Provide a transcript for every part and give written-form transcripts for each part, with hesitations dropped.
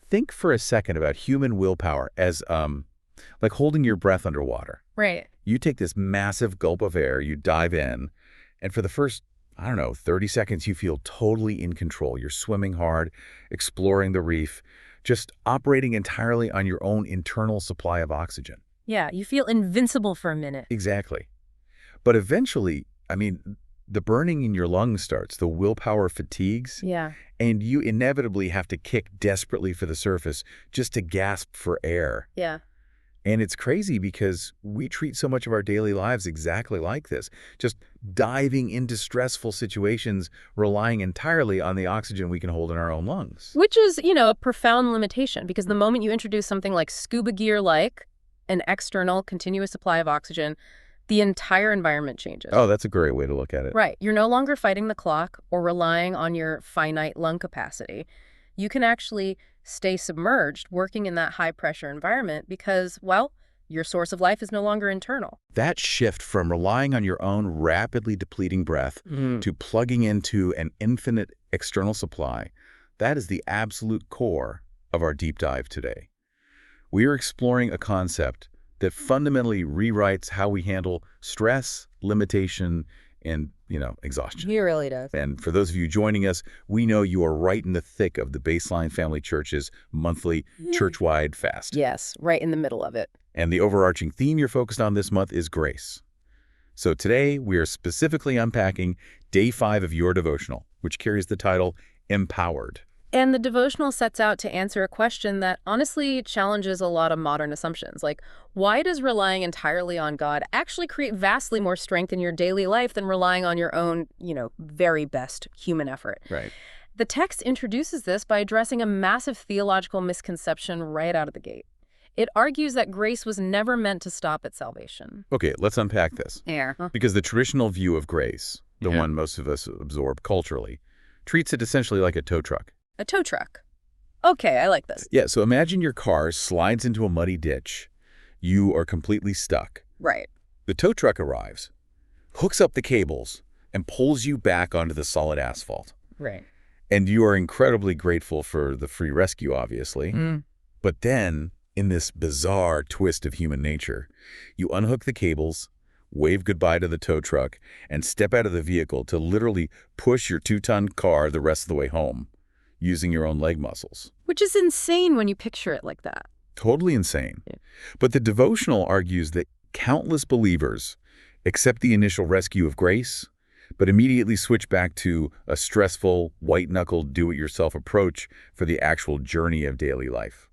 think for a second about human willpower as like holding your breath underwater. Right. You take this massive gulp of air, you dive in, and for the first, I don't know, 30 seconds, you feel totally in control. You're swimming hard, exploring the reef, just operating entirely on your own internal supply of oxygen. Yeah, you feel invincible for a minute. Exactly. But eventually, I mean, the burning in your lungs starts, the willpower fatigues, Yeah. and you inevitably have to kick desperately for the surface just to gasp for air. Yeah. And it's crazy because we treat so much of our daily lives exactly like this, just diving into stressful situations, relying entirely on the oxygen we can hold in our own lungs. Which is, a profound limitation, because the moment you introduce something like scuba gear, like an external continuous supply of oxygen, the entire environment changes. Oh, that's a great way to look at it. Right. You're no longer fighting the clock or relying on your finite lung capacity. You can actually stay submerged working in that high-pressure environment because, well, your source of life is no longer internal. That shift from relying on your own rapidly depleting breath to plugging into an infinite external supply, that is the absolute core of our deep dive today. We are exploring a concept that fundamentally rewrites how we handle stress, limitation, and, exhaustion. He really does. And for those of you joining us, we know you are right in the thick of the Baseline Family Church's monthly church-wide fast. Yes, right in the middle of it. And the overarching theme you're focused on this month is grace. So today, we are specifically unpacking Day 5 of your devotional, which carries the title, Empowered. And the devotional sets out to answer a question that honestly challenges a lot of modern assumptions. Like, why does relying entirely on God actually create vastly more strength in your daily life than relying on your own, very best human effort? Right. The text introduces this by addressing a massive theological misconception right out of the gate. It argues that grace was never meant to stop at salvation. Okay, let's unpack this. Because the traditional view of grace, the one most of us absorb culturally, treats it essentially like a tow truck. A tow truck. Okay, I like this. Yeah, so imagine your car slides into a muddy ditch. You are completely stuck. Right. The tow truck arrives, hooks up the cables, and pulls you back onto the solid asphalt. Right. And you are incredibly grateful for the free rescue, obviously. But then, in this bizarre twist of human nature, you unhook the cables, wave goodbye to the tow truck, and step out of the vehicle to literally push your 2-ton car the rest of the way home, using your own leg muscles. Which is insane when you picture it like that. Totally insane. Yeah. But the devotional argues that countless believers accept the initial rescue of grace, but immediately switch back to a stressful, white-knuckled, do-it-yourself approach for the actual journey of daily life.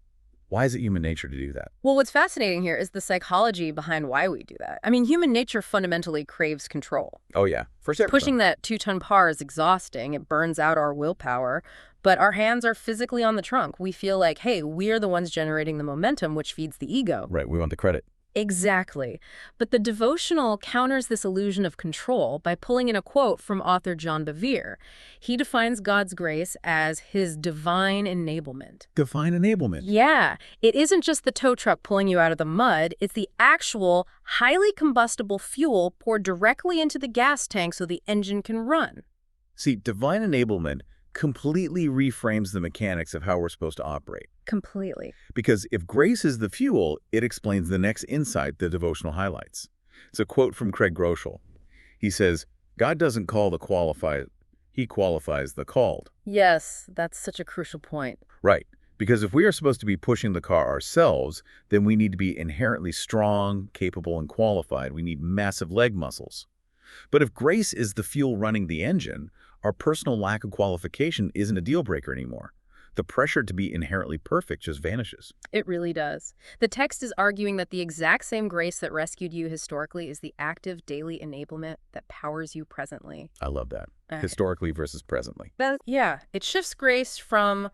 Why is it human nature to do that? Well, what's fascinating here is the psychology behind why we do that. I mean, human nature fundamentally craves control. Oh, yeah. For sure. Pushing that 2-ton car is exhausting. It burns out our willpower. But our hands are physically on the trunk. We feel like, hey, we're the ones generating the momentum, which feeds the ego. Right. We want the credit. Exactly. But the devotional counters this illusion of control by pulling in a quote from author John Bevere. He defines God's grace as his divine enablement. Divine enablement. Yeah. It isn't just the tow truck pulling you out of the mud. It's the actual, highly combustible fuel poured directly into the gas tank so the engine can run. See, divine enablement completely reframes the mechanics of how we're supposed to operate. Completely. Because if grace is the fuel, it explains the next insight the devotional highlights. It's a quote from Craig Groeschel. He says, God doesn't call the qualified, he qualifies the called. Yes, that's such a crucial point. Right. Because if we are supposed to be pushing the car ourselves, then we need to be inherently strong, capable, and qualified. We need massive leg muscles. But if grace is the fuel running the engine, our personal lack of qualification isn't a deal breaker anymore. The pressure to be inherently perfect just vanishes. It really does. The text is arguing that the exact same grace that rescued you historically is the active daily enablement that powers you presently. I love that. Historically versus presently. Yeah, it shifts grace from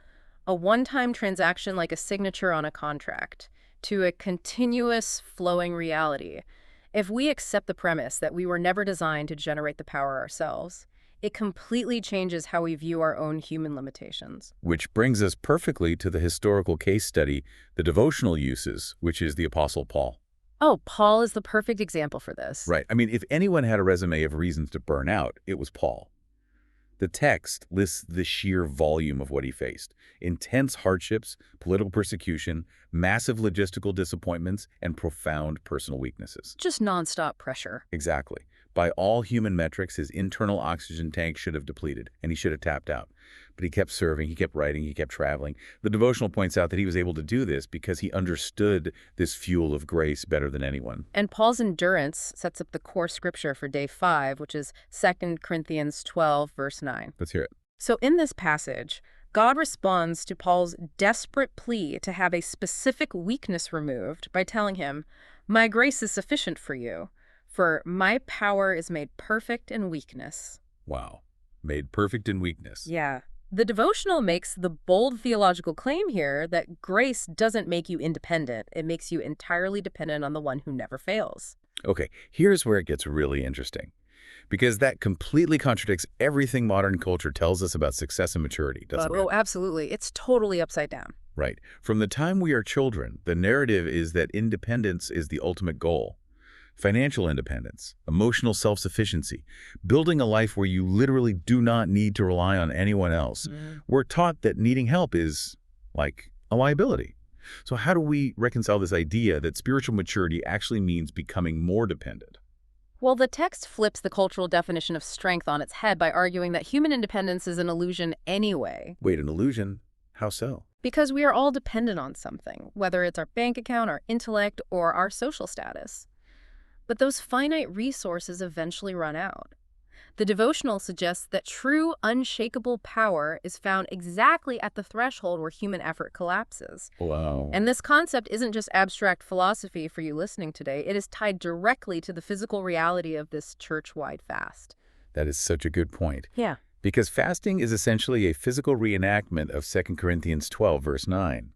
a one-time transaction like a signature on a contract to a continuous flowing reality. If we accept the premise that we were never designed to generate the power ourselves, it completely changes how we view our own human limitations. Which brings us perfectly to the historical case study the devotional uses, which is the Apostle Paul. Oh, Paul is the perfect example for this. Right. I mean, if anyone had a resume of reasons to burn out, it was Paul. The text lists the sheer volume of what he faced: intense hardships, political persecution, massive logistical disappointments, and profound personal weaknesses. Just nonstop pressure. Exactly. By all human metrics, his internal oxygen tank should have depleted, and he should have tapped out. But he kept serving, he kept writing, he kept traveling. The devotional points out that he was able to do this because he understood this fuel of grace better than anyone. And Paul's endurance sets up the core scripture for day 5, which is 2 Corinthians 12, verse 9. Let's hear it. So in this passage, God responds to Paul's desperate plea to have a specific weakness removed by telling him, "My grace is sufficient for you, for my power is made perfect in weakness." Wow. Made perfect in weakness. Yeah. The devotional makes the bold theological claim here that grace doesn't make you independent. It makes you entirely dependent on the one who never fails. Okay, here's where it gets really interesting. Because that completely contradicts everything modern culture tells us about success and maturity, doesn't it? Oh, absolutely. It's totally upside down. Right. From the time we are children, the narrative is that independence is the ultimate goal. Financial independence, emotional self-sufficiency, building a life where you literally do not need to rely on anyone else. We're taught that needing help is, like, a liability. So how do we reconcile this idea that spiritual maturity actually means becoming more dependent? Well, the text flips the cultural definition of strength on its head by arguing that human independence is an illusion anyway. Wait, an illusion? How so? Because we are all dependent on something, whether it's our bank account, our intellect, or our social status. But those finite resources eventually run out. The devotional suggests that true, unshakable power is found exactly at the threshold where human effort collapses. Wow. And this concept isn't just abstract philosophy for you listening today. It is tied directly to the physical reality of this church-wide fast. That is such a good point. Yeah. Because fasting is essentially a physical reenactment of 2 Corinthians 12, verse 9.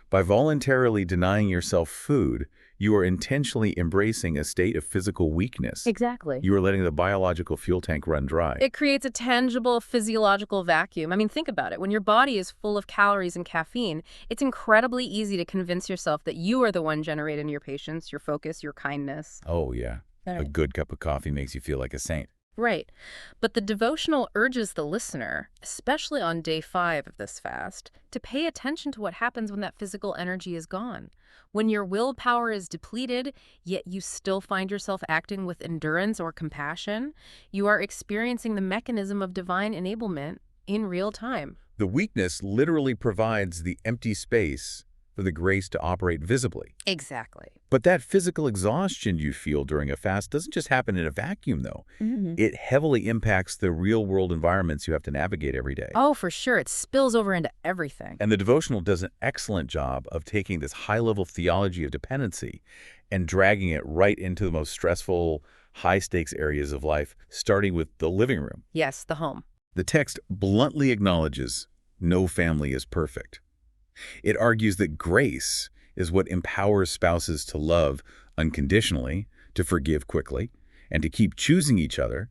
By voluntarily denying yourself food, you are intentionally embracing a state of physical weakness. Exactly. You are letting the biological fuel tank run dry. It creates a tangible physiological vacuum. I mean, think about it. When your body is full of calories and caffeine, it's incredibly easy to convince yourself that you are the one generating your patience, your focus, your kindness. Oh, yeah. A good cup of coffee makes you feel like a saint. Right. But the devotional urges the listener, especially on day 5 of this fast, to pay attention to what happens when that physical energy is gone. When your willpower is depleted, yet you still find yourself acting with endurance or compassion, you are experiencing the mechanism of divine enablement in real time. The weakness literally provides the empty space for the grace to operate visibly. Exactly. But that physical exhaustion you feel during a fast doesn't just happen in a vacuum, though. It heavily impacts the real-world environments you have to navigate every day. Oh, for sure. It spills over into everything. And the devotional does an excellent job of taking this high-level theology of dependency and dragging it right into the most stressful, high-stakes areas of life, starting with the living room. Yes, the home. The text bluntly acknowledges no family is perfect. It argues that grace is what empowers spouses to love unconditionally, to forgive quickly, and to keep choosing each other.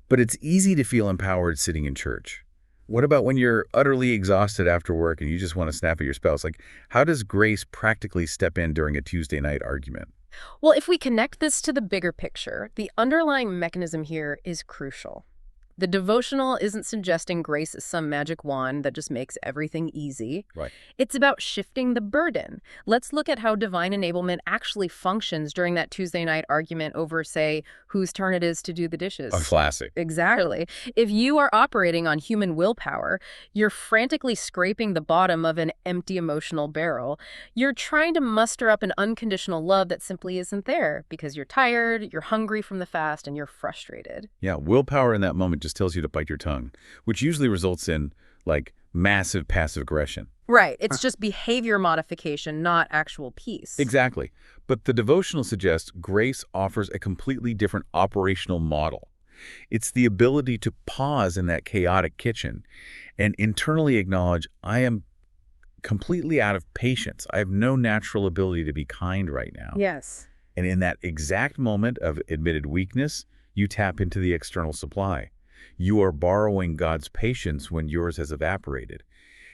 But it's easy to feel empowered sitting in church. What about when you're utterly exhausted after work and you just want to snap at your spouse? Like, how does grace practically step in during a Tuesday night argument? Well, if we connect this to the bigger picture, the underlying mechanism here is crucial. The devotional isn't suggesting grace is some magic wand that just makes everything easy. Right. It's about shifting the burden. Let's look at how divine enablement actually functions during that Tuesday night argument over, say, whose turn it is to do the dishes. A classic. Exactly. If you are operating on human willpower, you're frantically scraping the bottom of an empty emotional barrel. You're trying to muster up an unconditional love that simply isn't there because you're tired, you're hungry from the fast, and you're frustrated. Yeah, willpower in that moment just tells you to bite your tongue, which usually results in, like, massive passive aggression. Right. It's just behavior modification, not actual peace. Exactly. But the devotional suggests grace offers a completely different operational model. It's the ability to pause in that chaotic kitchen and internally acknowledge, I am completely out of patience. I have no natural ability to be kind right now. Yes. And in that exact moment of admitted weakness, you tap into the external supply. You are borrowing God's patience when yours has evaporated.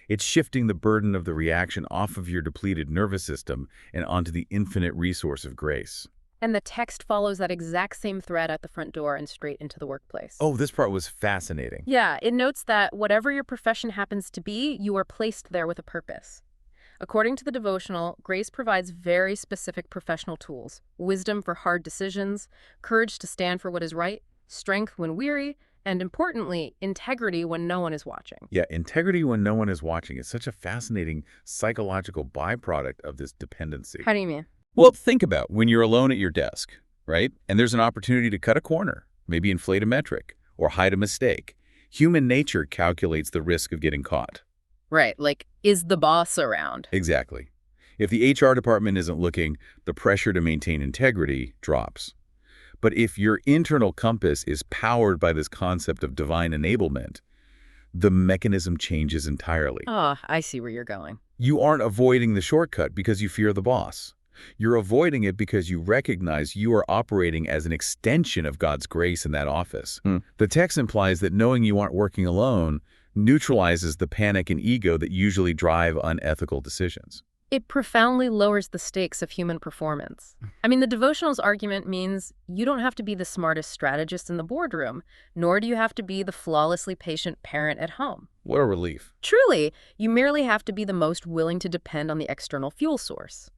It's shifting the burden of the reaction off of your depleted nervous system and onto the infinite resource of grace. And the text follows that exact same thread at the front door and straight into the workplace. Oh, this part was fascinating. Yeah, it notes that whatever your profession happens to be, you are placed there with a purpose. According to the devotional, grace provides very specific professional tools: wisdom for hard decisions, courage to stand for what is right, strength when weary, and importantly, integrity when no one is watching. Yeah, integrity when no one is watching is such a fascinating psychological byproduct of this dependency. How do you mean? Well, think about when you're alone at your desk, right? And there's an opportunity to cut a corner, maybe inflate a metric, or hide a mistake. Human nature calculates the risk of getting caught. Right, like, is the boss around? Exactly. If the HR department isn't looking, the pressure to maintain integrity drops. But if your internal compass is powered by this concept of divine enablement, the mechanism changes entirely. Oh, I see where you're going. You aren't avoiding the shortcut because you fear the boss. You're avoiding it because you recognize you are operating as an extension of God's grace in that office. The text implies that knowing you aren't working alone neutralizes the panic and ego that usually drive unethical decisions. It profoundly lowers the stakes of human performance. I mean, the devotional's argument means you don't have to be the smartest strategist in the boardroom, nor do you have to be the flawlessly patient parent at home. What a relief. Truly, you merely have to be the most willing to depend on the external fuel source.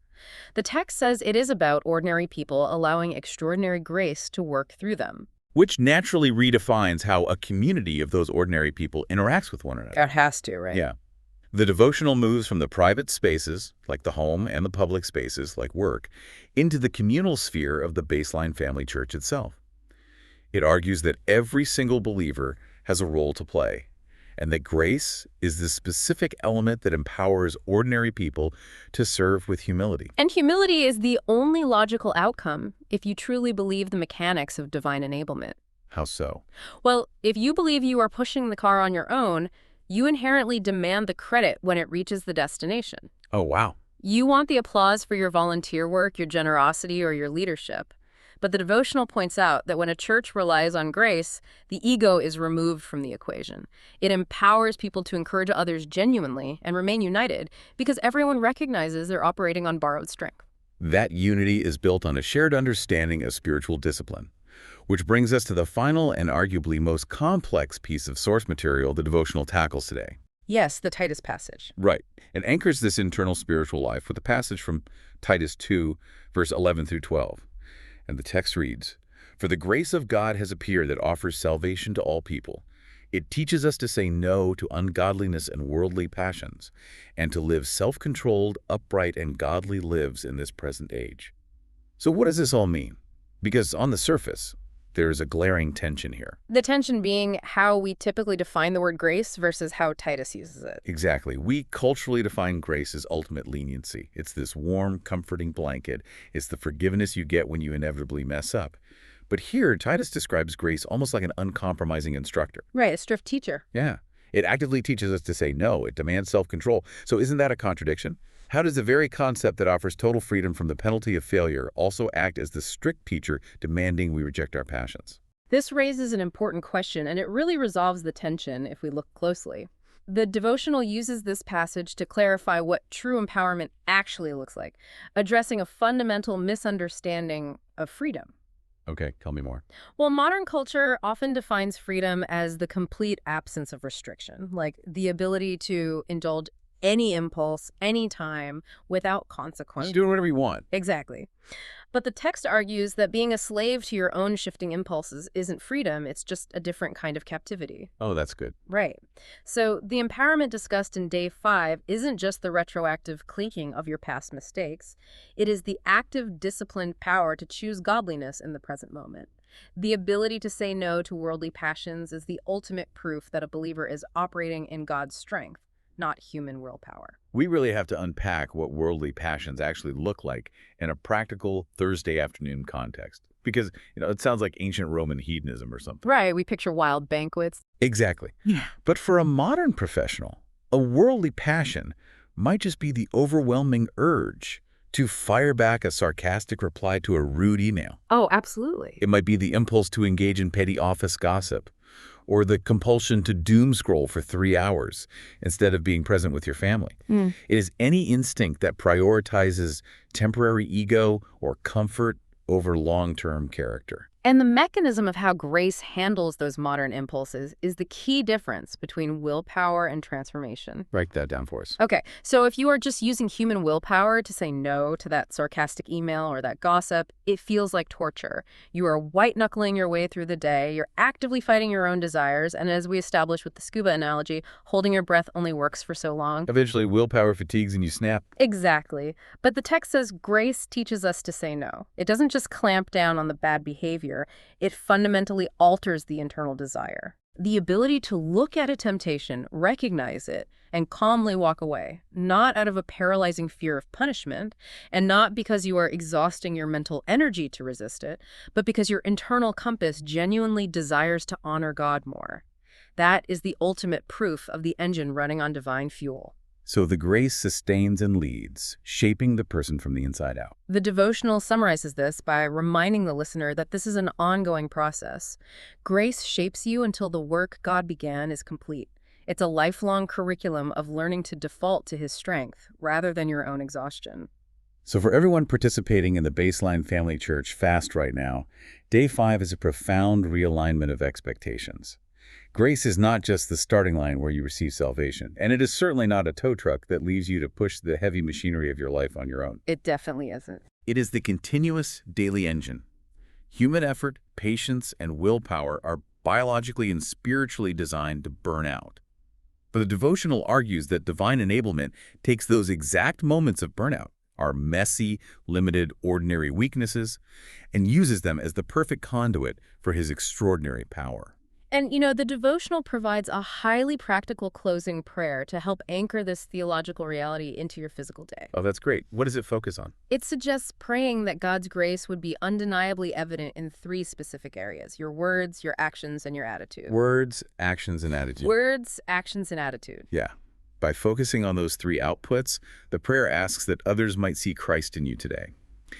The text says it is about ordinary people allowing extraordinary grace to work through them. Which naturally redefines how a community of those ordinary people interacts with one another. It has to, right? Yeah. The devotional moves from the private spaces, like the home, and the public spaces, like work, into the communal sphere of the baseline family church itself. It argues that every single believer has a role to play, and that grace is the specific element that empowers ordinary people to serve with humility. And humility is the only logical outcome if you truly believe the mechanics of divine enablement. How so? Well, if you believe you are pushing the car on your own, you inherently demand the credit when it reaches the destination. Oh, wow. You want the applause for your volunteer work, your generosity, or your leadership. But the devotional points out that when a church relies on grace, the ego is removed from the equation. It empowers people to encourage others genuinely and remain united because everyone recognizes they're operating on borrowed strength. That unity is built on a shared understanding of spiritual discipline, which brings us to the final and arguably most complex piece of source material the devotional tackles today. Yes, the Titus passage. Right. It anchors this internal spiritual life with a passage from Titus 2, verse 11 through 12. And the text reads, "For the grace of God has appeared that offers salvation to all people. It teaches us to say no to ungodliness and worldly passions, and to live self-controlled, upright, and godly lives in this present age." So what does this all mean? Because on the surface, there is a glaring tension here. The tension being how we typically define the word grace versus how Titus uses it. Exactly. We culturally define grace as ultimate leniency. It's this warm, comforting blanket. It's the forgiveness you get when you inevitably mess up. But here, Titus describes grace almost like an uncompromising instructor. Right, a strict teacher. Yeah. It actively teaches us to say no. It demands self-control. So isn't that a contradiction? How does the very concept that offers total freedom from the penalty of failure also act as the strict teacher demanding we reject our passions? This raises an important question, and it really resolves the tension if we look closely. The devotional uses this passage to clarify what true empowerment actually looks like, addressing a fundamental misunderstanding of freedom. Okay, tell me more. Well, modern culture often defines freedom as the complete absence of restriction, like the ability to indulge any impulse, anytime, without consequence. Just doing whatever you want. Exactly. But the text argues that being a slave to your own shifting impulses isn't freedom, it's just a different kind of captivity. Oh, that's good. Right. So the empowerment discussed in day 5 isn't just the retroactive clinking of your past mistakes. It is the active, disciplined power to choose godliness in the present moment. The ability to say no to worldly passions is the ultimate proof that a believer is operating in God's strength, not human willpower. We really have to unpack what worldly passions actually look like in a practical Thursday afternoon context. Because, it sounds like ancient Roman hedonism or something. Right, we picture wild banquets. Exactly. Yeah. But for a modern professional, a worldly passion might just be the overwhelming urge to fire back a sarcastic reply to a rude email. Oh, absolutely. It might be the impulse to engage in petty office gossip, or the compulsion to doom scroll for 3 hours instead of being present with your family. It is any instinct that prioritizes temporary ego or comfort over long-term character. And the mechanism of how grace handles those modern impulses is the key difference between willpower and transformation. Write that down for us. Okay, so if you are just using human willpower to say no to that sarcastic email or that gossip, it feels like torture. You are white-knuckling your way through the day, you're actively fighting your own desires, and as we established with the scuba analogy, holding your breath only works for so long. Eventually, willpower fatigues and you snap. Exactly. But the text says grace teaches us to say no. It doesn't just clamp down on the bad behavior, it fundamentally alters the internal desire. The ability to look at a temptation, recognize it, and calmly walk away, not out of a paralyzing fear of punishment, and not because you are exhausting your mental energy to resist it, but because your internal compass genuinely desires to honor God more. That is the ultimate proof of the engine running on divine fuel. So the grace sustains and leads, shaping the person from the inside out. The devotional summarizes this by reminding the listener that this is an ongoing process. Grace shapes you until the work God began is complete. It's a lifelong curriculum of learning to default to His strength rather than your own exhaustion. So for everyone participating in the Baseline Family Church fast right now, Day 5 is a profound realignment of expectations. Grace is not just the starting line where you receive salvation, and it is certainly not a tow truck that leaves you to push the heavy machinery of your life on your own. It definitely isn't. It is the continuous daily engine. Human effort, patience, and willpower are biologically and spiritually designed to burn out. But the devotional argues that divine enablement takes those exact moments of burnout, our messy, limited, ordinary weaknesses, and uses them as the perfect conduit for His extraordinary power. And, the devotional provides a highly practical closing prayer to help anchor this theological reality into your physical day. Oh, that's great. What does it focus on? It suggests praying that God's grace would be undeniably evident in 3 specific areas: your words, your actions, and your attitude. Words, actions, and attitude. Words, actions, and attitude. Yeah. By focusing on those 3 outputs, the prayer asks that others might see Christ in you today.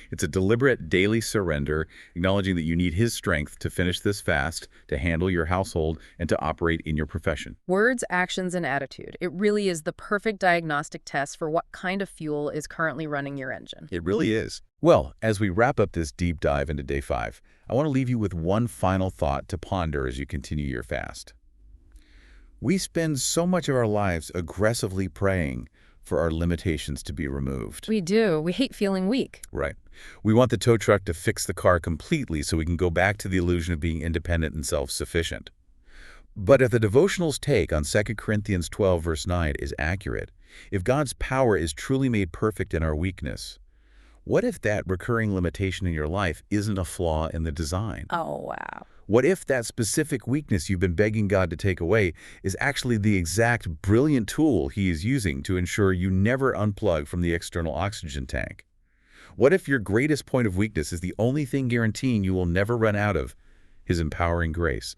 It's a deliberate daily surrender, acknowledging that you need His strength to finish this fast, to handle your household, and to operate in your profession. Words, actions, and attitude. It really is the perfect diagnostic test for what kind of fuel is currently running your engine. It really is. Well, as we wrap up this deep dive into Day 5, I want to leave you with one final thought to ponder as you continue your fast. We spend so much of our lives aggressively praying for our limitations to be removed. We do. We hate feeling weak. Right. We want the tow truck to fix the car completely so we can go back to the illusion of being independent and self-sufficient. But if the devotional's take on 2 Corinthians 12, verse 9 is accurate, if God's power is truly made perfect in our weakness, what if that recurring limitation in your life isn't a flaw in the design? Oh, wow. What if that specific weakness you've been begging God to take away is actually the exact brilliant tool He is using to ensure you never unplug from the external oxygen tank? What if your greatest point of weakness is the only thing guaranteeing you will never run out of His empowering grace?